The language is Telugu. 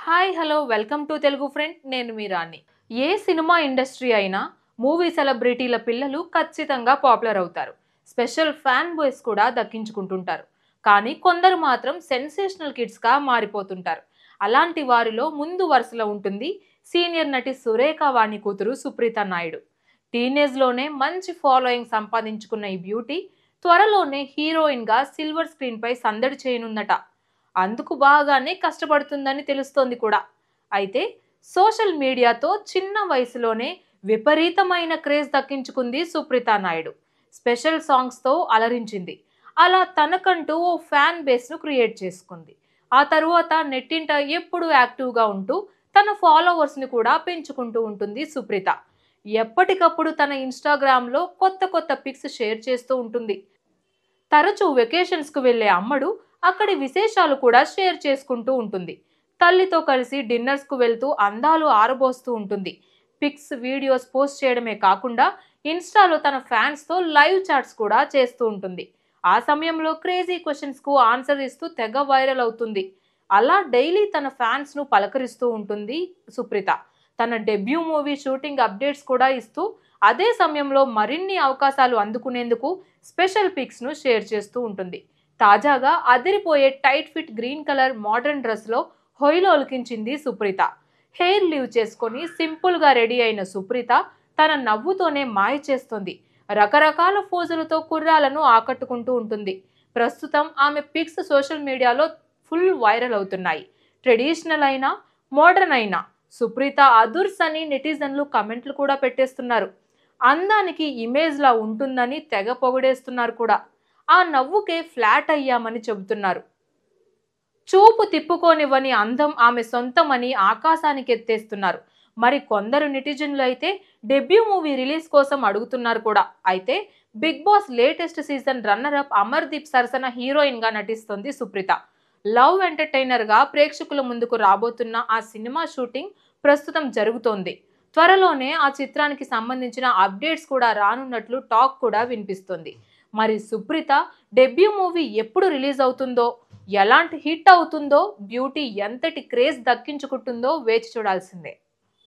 Hi hello welcome to Telugu friend నేను మీ రాణి. ఏ సినిమా ఇండస్ట్రీ అయినా మూవీ సెలబ్రిటీల పిల్లలు ఖచ్చితంగా పాపులర్ అవుతారు. స్పెషల్ ఫ్యాన్ బాయ్స్ కూడా దక్కించుకుంటుంటారు. కానీ కొందరు మాత్రం సెన్సేషనల్ కిడ్స్గా మారిపోతుంటారు. అలాంటి వారిలో ముందు వరుసలో ఉంటుంది సీనియర్ నటి సురేఖ వాణి కూతురు సుప్రీత నాయుడు. టీనేజ్లోనే మంచి ఫాలోయింగ్ సంపాదించుకున్న ఈ బ్యూటీ త్వరలోనే హీరోయిన్గా సిల్వర్ స్క్రీన్పై సందడి చేయనుందట. అందుకు బాగానే కష్టపడుతుందని తెలుస్తోంది కూడా. అయితే సోషల్ మీడియాతో చిన్న వయసులోనే విపరీతమైన క్రేజ్ దక్కించుకుంది సుప్రీత నాయుడు. స్పెషల్ సాంగ్స్తో అలరించింది. అలా తనకంటూ ఓ ఫ్యాన్ బేస్ను క్రియేట్ చేసుకుంది. ఆ తరువాత నెట్టింట ఎప్పుడూ యాక్టివ్గా ఉంటూ తన ఫాలోవర్స్ని కూడా పెంచుకుంటూ ఉంటుంది సుప్రీత. ఎప్పటికప్పుడు తన ఇన్స్టాగ్రామ్లో కొత్త కొత్త పిక్స్ షేర్ చేస్తూ ఉంటుంది. తరచూ వెకేషన్స్కు వెళ్లే అమ్మడు అక్కడి విశేషాలు కూడా షేర్ చేసుకుంటూ ఉంటుంది. తల్లితో కలిసి డిన్నర్స్కు వెళ్తూ అందాలు ఆరబోస్తూ ఉంటుంది. పిక్స్ వీడియోస్ పోస్ట్ చేయడమే కాకుండా ఇన్స్టాలో తన ఫ్యాన్స్తో లైవ్ చాట్స్ కూడా చేస్తూ ఉంటుంది. ఆ సమయంలో క్రేజీ క్వశ్చన్స్కు ఆన్సర్ ఇస్తూ తెగ వైరల్ అవుతుంది. అలా డైలీ తన ఫ్యాన్స్ను పలకరిస్తూ ఉంటుంది సుప్రీత. తన డెబ్యూ మూవీ షూటింగ్ అప్డేట్స్ కూడా ఇస్తూ అదే సమయంలో మరిన్ని అవకాశాలు అందుకునేందుకు స్పెషల్ పిక్స్ను షేర్ చేస్తూ ఉంటుంది. తాజాగా అదిరిపోయే tight fit green colour modern డ్రెస్లో హొయిలో ఒలికించింది సుప్రీత. హెయిర్ లీవ్ చేసుకొని సింపుల్గా రెడీ అయిన సుప్రీత తన నవ్వుతోనే మాయ చేస్తుంది. రకరకాల పోజులతో కుర్రాలను ఆకట్టుకుంటూ ఉంటుంది. ప్రస్తుతం ఆమె పిక్స్ సోషల్ మీడియాలో ఫుల్ వైరల్ అవుతున్నాయి. ట్రెడిషనల్ అయినా మోడర్న్ అయినా సుప్రీత అదుర్స్ అని నెటిజన్లు కమెంట్లు కూడా పెట్టేస్తున్నారు. అందానికి ఇమేజ్లా ఉంటుందని తెగ పొగిడేస్తున్నారు కూడా. ఆ నవ్వుకే ఫ్లాట్ అయ్యామని చెబుతున్నారు. చూపు తిప్పుకోనివ్వని అందం ఆమె సొంతమని ఆకాశానికి ఎత్తేస్తున్నారు. మరి కొందరు నెటిజన్లు అయితే డెబ్యూ మూవీ రిలీజ్ కోసం అడుగుతున్నారు కూడా. అయితే Bigg Boss latest season runner up Amardeep సరసన హీరోయిన్గా నటిస్తుంది సుప్రీత. లవ్ ఎంటర్టైనర్గా ప్రేక్షకుల ముందుకు రాబోతున్న ఆ సినిమా షూటింగ్ ప్రస్తుతం జరుగుతోంది. త్వరలోనే ఆ చిత్రానికి సంబంధించిన అప్డేట్స్ కూడా రానున్నట్లు టాక్ కూడా వినిపిస్తుంది. మరి సుప్రీత డెబ్యూ మూవీ ఎప్పుడు రిలీజ్ అవుతుందో, ఎలాంటి హిట్ అవుతుందో, బ్యూటీ ఎంతటి క్రేజ్ దక్కించుకుంటుందో వేచి చూడాల్సిందే.